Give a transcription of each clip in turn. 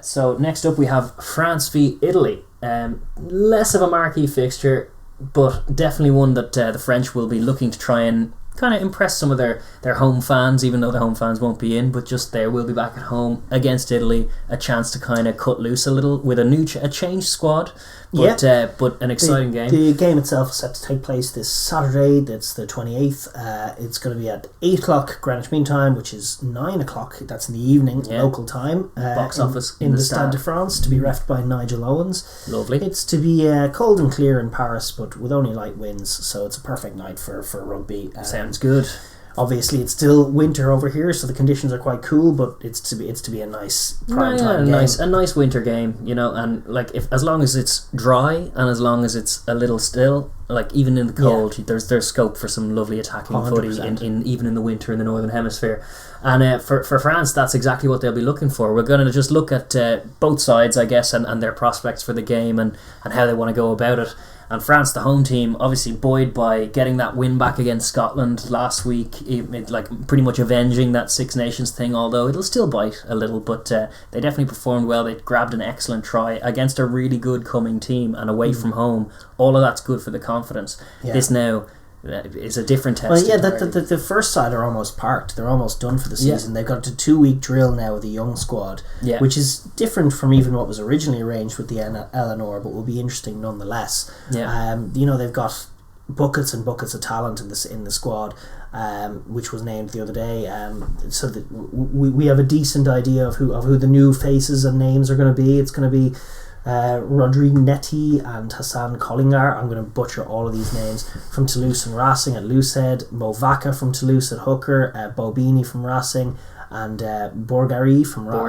So next up we have France v Italy. Less of a marquee fixture, but definitely one that the French will be looking to try and kind of impress some of their home fans, even though the home fans won't be in, but just they will be back at home against Italy, a chance to kind of cut loose a little with a changed squad, but an exciting game. The game itself is set to take place this Saturday. That's the 28th. It's going to be at 8 o'clock Greenwich Mean Time, which is 9 o'clock. That's in the evening local time. Box office in the Stade de France, to be reffed by Nigel Owens. Lovely. It's to be cold and clear in Paris, but with only light winds, so it's a perfect night for rugby. Sounds good. Obviously, it's still winter over here, so the conditions are quite cool. But it's to be a nice prime time game. A nice winter game, and like as long as it's dry and as long as it's a little still, like even in the cold, there's scope for some lovely attacking 100%. Footy in even in the winter in the Northern Hemisphere. And for France, that's exactly what they'll be looking for. We're going to just look at both sides, I guess, and their prospects for the game and how they want to go about it. And France, the home team, obviously buoyed by getting that win back against Scotland last week, like pretty much avenging that Six Nations thing, although it'll still bite a little, but they definitely performed well. They grabbed an excellent try against a really good coming team and away from home. All of that's good for the confidence. This now is a different test. Well, the first side are almost parked. They're almost done for the season. They've got a 2-week drill now with the young squad, which is different from even what was originally arranged with the Eleanor, but will be interesting nonetheless. They've got buckets and buckets of talent in the squad, which was named the other day. So that we have a decent idea of who the new faces and names are going to be. It's going to be Rodrigue Netti and Hassan Collingar. I'm going to butcher all of these names. From Toulouse and Racing at loosehead, Mo Vaca from Toulouse at hooker, Bobini from Racing, and Bourgarit from La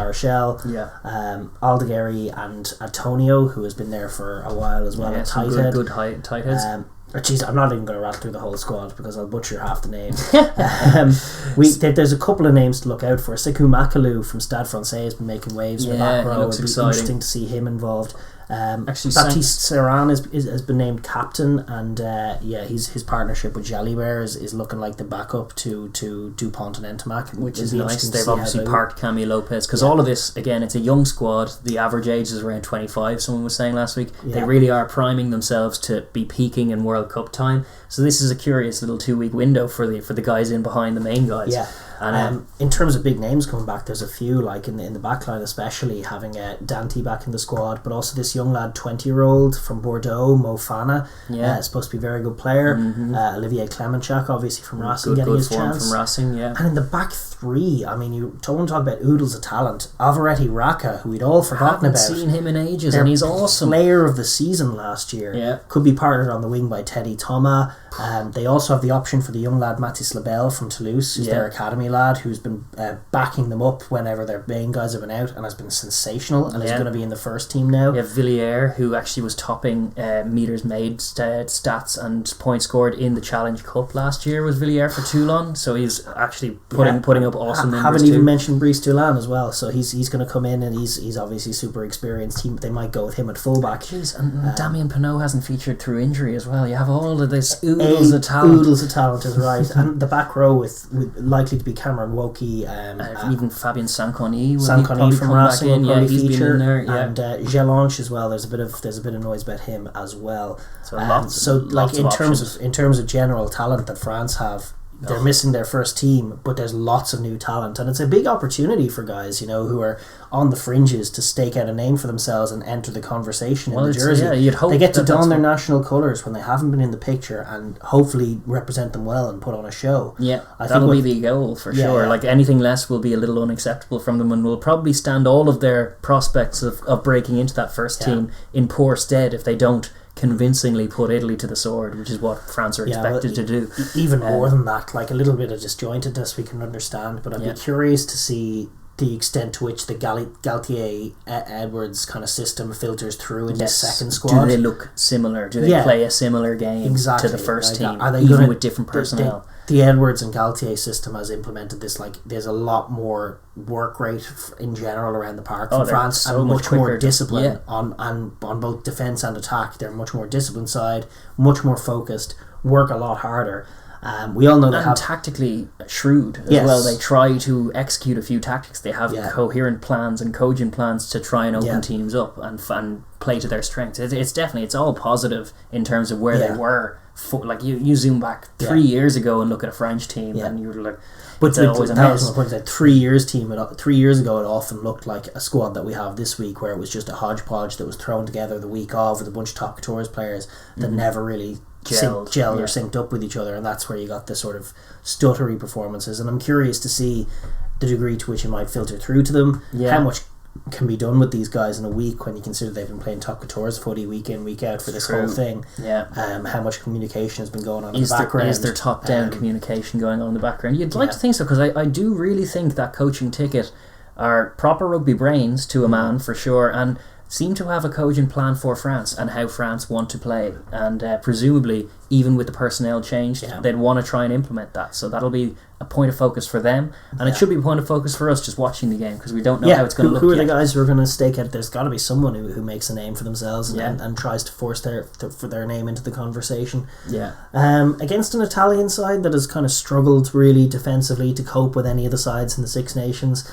Rochelle. Aldegheri and Antonio, who has been there for a while as well, at tight head. Good tight heads. I'm not even going to rattle through the whole squad because I'll butcher half the names. There's a couple of names to look out for. Sekou Makalu from Stade Francais has been making waves in the back row. It'll be interesting to see him involved. Baptiste Serran has been named captain, and his partnership with Jalibert is looking like the backup to Dupont and Ntamak, which is nice. They've obviously parked Camille Lopez because all of this, again, it's a young squad. The average age is around 25. Someone was saying last week they really are priming themselves to be peaking in World Cup time. So this is a curious little 2-week window for the guys in behind the main guys. And in terms of big names coming back, there's a few, like in the back line especially, having Dante back in the squad, but also this young lad, 20-year-old from Bordeaux, Mo Fana, is supposed to be a very good player. Olivier Clemenchak, obviously from Racing, getting his chance. From Racing, and in the back three, I mean, you don't want to talk about oodles of talent. Alvaretti Raka, who we'd all forgotten about. Seen him in ages, and he's awesome. Player of the season last year. Could be partnered on the wing by Teddy Thomas. They also have the option for the young lad Mathis Labelle from Toulouse, who's their academy lad, who's been backing them up whenever their main guys have been out, and has been sensational, and is going to be in the first team now. Villiers, who actually was topping meters made stats and points scored in the Challenge Cup last year, was Villiers for Toulon, so he's actually putting up awesome numbers. Haven't even mentioned Brice Toulon as well, so he's going to come in, and he's obviously super experienced. They might go with him at fullback. Jeez, and Damien Penaud hasn't featured through injury as well. You have all of this oodles of talent. Oodles of talent is right. And the back row with likely to be Cameron Wokey, even Fabien Sanconi from Racing will probably feature, in there, and Gelange as well. There's a bit of noise about him as well. So in terms of general talent that France have, they're missing their first team, but there's lots of new talent, and it's a big opportunity for guys, who are on the fringes to stake out a name for themselves and enter the conversation in the jersey. You'd hope they get to don their national colours when they haven't been in the picture, and hopefully represent them well and put on a show. That'll be the goal for sure. Like anything less will be a little unacceptable from them, and will probably stand all of their prospects of breaking into that first team in poor stead if they don't convincingly put Italy to the sword, which is what France are expected to do. Even more than that, like a little bit of disjointedness we can understand, but I'd be curious to see the extent to which the Galtier Edwards kind of system filters through in the second squad. Do they look similar? Do they play a similar game to the first team, are they even with different personnel? The Edwards and Galtier system has implemented this, like there's a lot more work rate in general around the park for France, and much more discipline on both defence and attack. They're much more disciplined side, much more focused, work a lot harder. We all know they have tactically shrewd as well. They try to execute a few tactics. They have coherent plans and cogent plans to try and open teams up and play to their strengths. It's all positive in terms of where they were. Like you zoom back 3 years ago and look at a French team, and you're like, but that was my point. That 3 years ago, it often looked like a squad that we have this week, where it was just a hodgepodge that was thrown together the week of with a bunch of top couture players that never really gelled or synced up with each other, and that's where you got the sort of stuttery performances. And I'm curious to see the degree to which it might filter through to them. How much can be done with these guys in a week when you consider they've been playing top couture's footy week in, week out for this whole thing. How much communication has been going on in the background. Is there top down communication going on in the background? You'd like to think so, because I do really think that coaching ticket are proper rugby brains to a man for sure, and seem to have a cogent plan for France and how France want to play, and presumably even with the personnel changed they'd want to try and implement that, so that'll be a point of focus for them, and it should be a point of focus for us just watching the game, because we don't know how it's going to look. Who are the guys who are going to stake out? There's got to be someone who makes a name for themselves and tries to force their name into the conversation. Against an Italian side that has kind of struggled really defensively to cope with any of the sides in the Six Nations,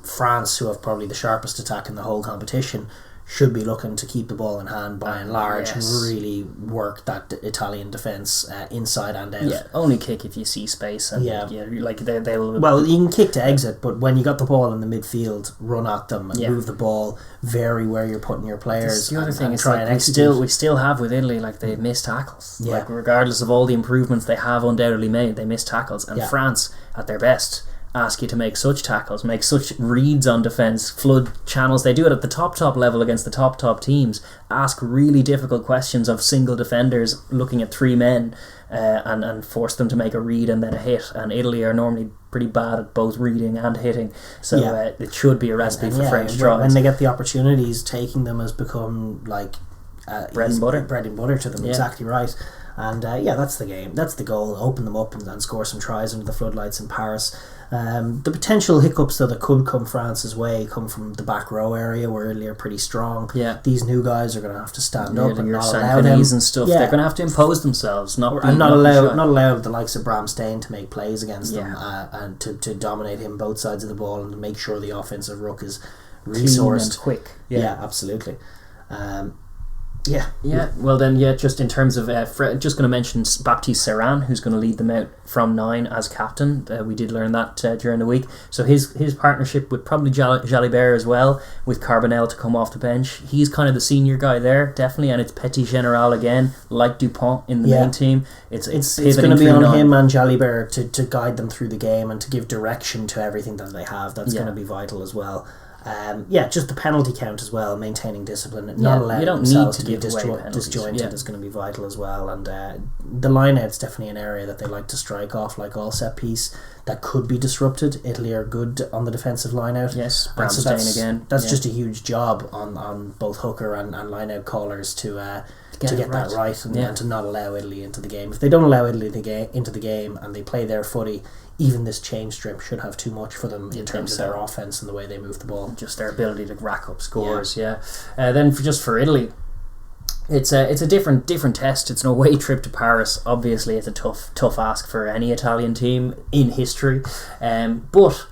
France, who have probably the sharpest attack in the whole competition, should be looking to keep the ball in hand by and large and really work that Italian defence inside and out. Only kick if you see space. And like they'll. Well, you can kick to exit, but when you got the ball in the midfield, run at them and move the ball, vary where you're putting your players. The other thing is, like, we still have with Italy, like, they miss tackles. Like, regardless of all the improvements they have undoubtedly made, they miss tackles. And France, at their best, ask you to make such tackles, make such reads on defence, flood channels. They do it at the top level against the top teams. Ask really difficult questions of single defenders looking at three men and force them to make a read and then a hit. And Italy are normally pretty bad at both reading and hitting, so it should be a recipe for French tries. When they get the opportunities, taking them has become like bread and butter to them. Exactly right. And that's the game. That's the goal. Open them up and score some tries under the floodlights in Paris. The potential hiccups though that could come France's way come from the back row area, where Italy are pretty strong. These new guys are going to have to stand up and not allow them and stuff. They're going to have to impose themselves, not allow the likes of Bram Stain to make plays against them and to dominate him both sides of the ball and to make sure the offensive ruck is resourced and quick. Absolutely. Well then, just in terms of just going to mention Baptiste Serran, who's going to lead them out from 9 as captain. We did learn that during the week, so his partnership with probably Jalibert as well, with Carbonell to come off the bench. He's kind of the senior guy there, definitely, and it's Petit General again, like Dupont in the main team. It's going to be on him and Jalibert to guide them through the game and to give direction to everything that they have. That's going to be vital as well. Just the penalty count as well, maintaining discipline, not allowing themselves to be disjointed is going to be vital as well. And the line-out's definitely an area that they like to strike off, like all set piece that could be disrupted. Italy are good on the defensive line-out. Bram Stain again. That's just a huge job on both hooker and line-out callers to get that right and to not allow Italy into the game. If they don't allow Italy into the game and they play their footy, even this change strip should have too much for them in terms of their offense and the way they move the ball. Just their ability to rack up scores. Then for Italy, it's a different test. It's an away trip to Paris. Obviously, it's a tough ask for any Italian team in history. But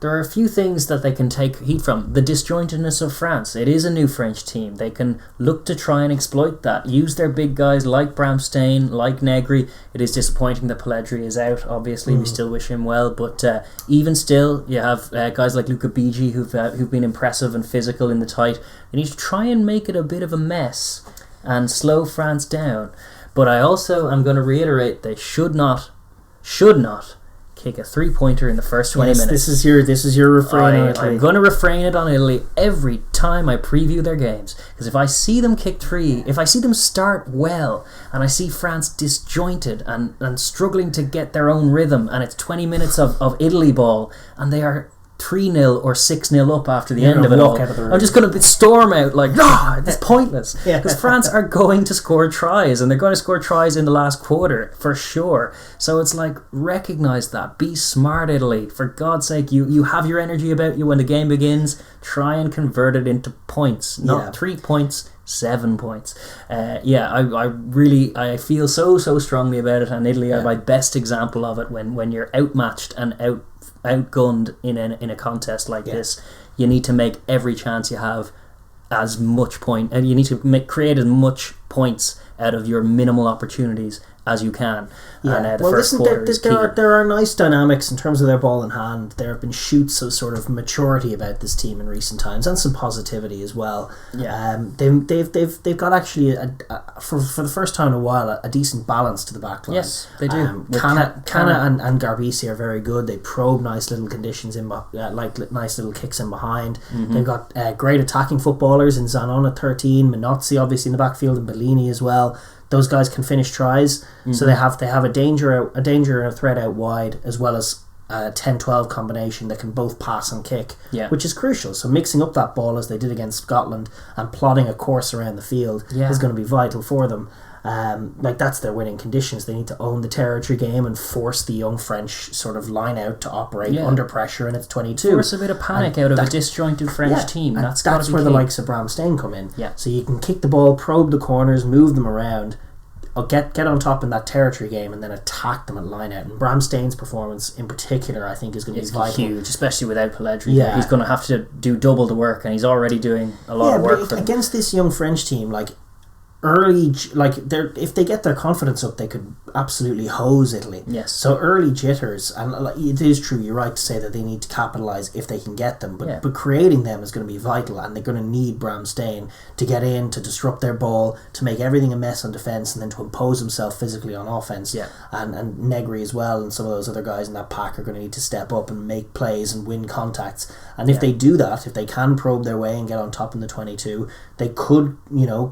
there are a few things that they can take heat from. The disjointedness of France. It is a new French team. They can look to try and exploit that. Use their big guys like Bram Stain, like Negri. It is disappointing that Pellegrini is out, obviously. We still wish him well. But even still, you have guys like Luca Bigi who've been impressive and physical in the tight. They need to try and make it a bit of a mess and slow France down. But I also am going to reiterate, they should not kick a 3-pointer in the first 20 minutes. This is your refrain on Italy. I'm going to refrain it on Italy every time I preview their games, because if I see them kick 3, if I see them start well and I see France disjointed and struggling to get their own rhythm, and it's 20 minutes of Italy ball and they are 3-0 or 6-0 up after the end of it all, I'm just going to storm out like, it's pointless, because France are going to score tries, and they're going to score tries in the last quarter for sure. So it's like, recognise that, be smart, Italy, for God's sake. You have your energy about you when the game begins. Try and convert it into points, not 3 points 7 points. I feel so strongly about it, and Italy are my best example of it. When you're outmatched and outgunned in a contest like this, you need to make every chance you have as much point, and you need to create as much points out of your minimal opportunities as you can. And there are nice dynamics in terms of their ball in hand. There have been shoots of sort of maturity about this team in recent times, and some positivity as well. They've got actually for the first time in a while a decent balance to the back line. Yes, they do. Canna and Garbisi are very good. They probe nice little conditions like nice little kicks in behind. They've got great attacking footballers in Zanon at 13, Minozzi obviously in the backfield, and Bellini as well. Those guys can finish tries, so they have a danger and a threat out wide, as well as a 10-12 combination that can both pass and kick, which is crucial. So mixing up that ball as they did against Scotland and plotting a course around the field is going to be vital for them. That's their winning conditions. They need to own the territory game and force the young French sort of line out to operate under pressure, and it's 22. Force a bit of panic out of a disjointed French team. That's where the likes of Bram Stein come in. So you can kick the ball, probe the corners, move them around, get on top in that territory game, and then attack them at line out. And Bram Stein's performance in particular, I think, is going to be vital. Huge, especially without Pellegrini. He's going to have to do double the work, and he's already doing a lot of work for them. Against this young French team, if they get their confidence up, they could absolutely hose Italy. Yes. So early jitters, and it is true, you're right to say that they need to capitalise if they can get them, but creating them is going to be vital, and they're going to need Bram Stein to get in, to disrupt their ball, to make everything a mess on defence, and then to impose himself physically on offence. And Negri as well, and some of those other guys in that pack are going to need to step up and make plays and win contacts. And if they do that, if they can probe their way and get on top in the 22, they could,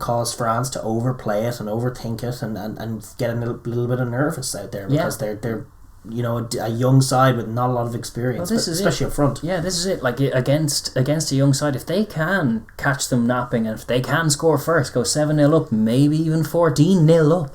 cause France to overplay it and overthink it and get a little bit of nervous out there, because they're a young side with not a lot of experience, especially up front. This is it. Like against a young side, if they can catch them napping, and if they can score first, go 7-0 up, maybe even 14-0 up,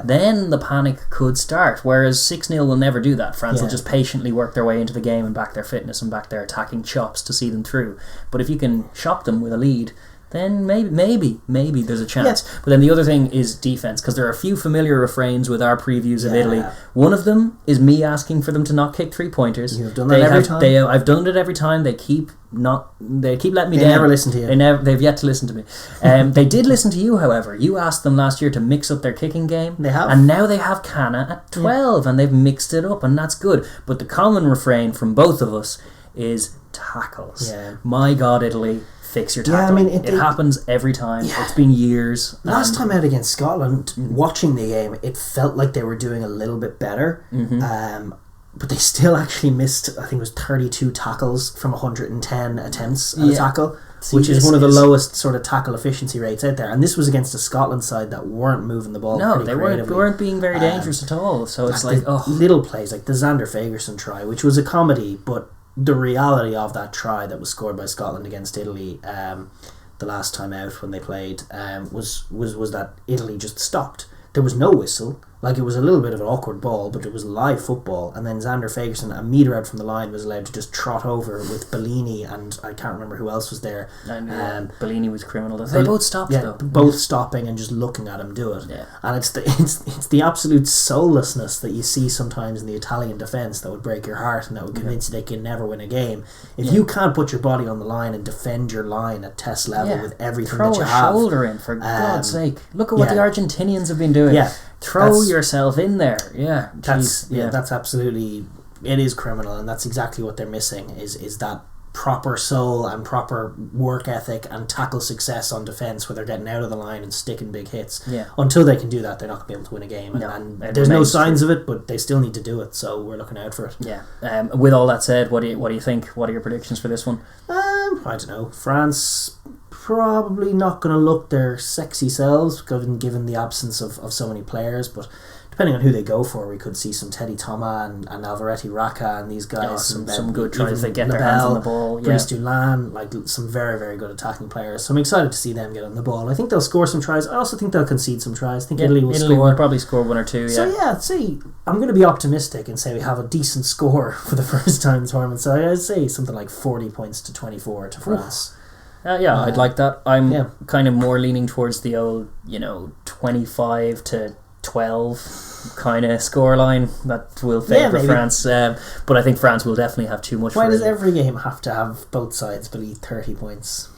then the panic could start. Whereas 6-0 will never do that. France will just patiently work their way into the game and back their fitness and back their attacking chops to see them through. But if you can shop them with a lead, then maybe there's a chance. But then the other thing is defense, because there are a few familiar refrains with our previews of Italy. One of them is me asking for them to not kick 3-pointers. You've done that every time. I've done it every time. They keep letting me down. They never listen to you. They've yet to listen to me. They did listen to you, however. You asked them last year to mix up their kicking game. They have. And now they have Canna at 12, and they've mixed it up, and that's good. But the common refrain from both of us is tackles. My God, Italy, fix your tackling. It happens every time. It's been years. Last time out against Scotland, watching the game, it felt like they were doing a little bit better. But they still actually missed, I think it was 32 tackles from 110 attempts at a tackle, which is one of the lowest sort of tackle efficiency rates out there. And this was against a Scotland side that weren't moving the ball. No, they weren't being very dangerous at all. So it's little plays like the Xander Fagerson try, which was a comedy, but the reality of that try that was scored by Scotland against Italy the last time out when they played was that Italy just stopped. There was no whistle. It was a little bit of an awkward ball, but it was live football. And then Xander Fagerson, a metre out from the line, was allowed to just trot over with Bellini, and I can't remember who else was there. Bellini was criminal. They both stopped though. Both stopping and just looking at him do it. And it's the absolute soullessness that you see sometimes in the Italian defence that would break your heart, and that would convince you they can never win a game. If you can't put your body on the line and defend your line at test level with everything that you have, throw a shoulder in, for God's sake. Look at what the Argentinians have been doing. Throw yourself in there. That's absolutely, it is criminal, and that's exactly what they're missing is that proper soul and proper work ethic and tackle success on defence, where they're getting out of the line and sticking big hits. Until they can do that, they're not going to be able to win a game, and there's no signs of it, but they still need to do it, so we're looking out for it. With all that said, what do you think? What are your predictions for this one? I don't know. France probably not going to look their sexy selves given the absence of so many players, but depending on who they go for, we could see some Teddy Thomas and Alvaretti Raka and these guys. Some good tries. They get their hands on the ball. Brice Dulin, some very, very good attacking players. So I'm excited to see them get on the ball. I think they'll score some tries. I also think they'll concede some tries. I think Italy will probably score one or two. So I'm going to be optimistic and say we have a decent score for the first time in the tournament. So I'd say something like 40 points to 24 to France. I'd like that. I'm kind of more leaning towards the old, 25 to 12 kind of scoreline that will favour France. But I think France will definitely have too much. Why does every game have to have both sides beneath 30 points?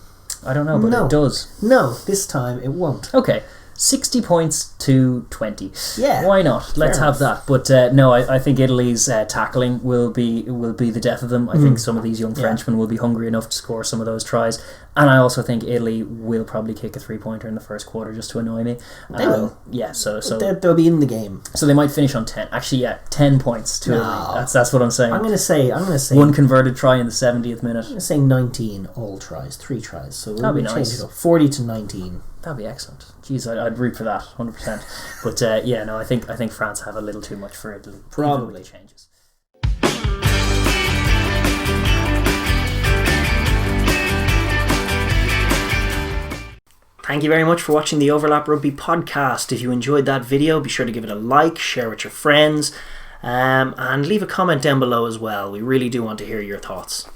I don't know, but it does. No, this time it won't. Okay. 60 points to 20. Yeah. Why not? Let's have that. But no, I think Italy's tackling will be the death of them. I think some of these young Frenchmen will be hungry enough to score some of those tries. And I also think Italy will probably kick a 3-pointer in the first quarter just to annoy me. They will. Yeah, so they'll be in the game. So they might finish on 10. Actually, 10 points to Italy. That's what I'm saying. I'm going to say one converted try in the 70th minute. I'm going to say 19 all tries, 3 tries. So that'd be change nice. it up. 40 to 19. That'd be excellent. Jeez, I'd root for that 100%. But I think France have a little too much for Italy. Probably changes. Thank you very much for watching the Overlap Rugby podcast. If you enjoyed that video, be sure to give it a like, share with your friends, and leave a comment down below as well. We really do want to hear your thoughts.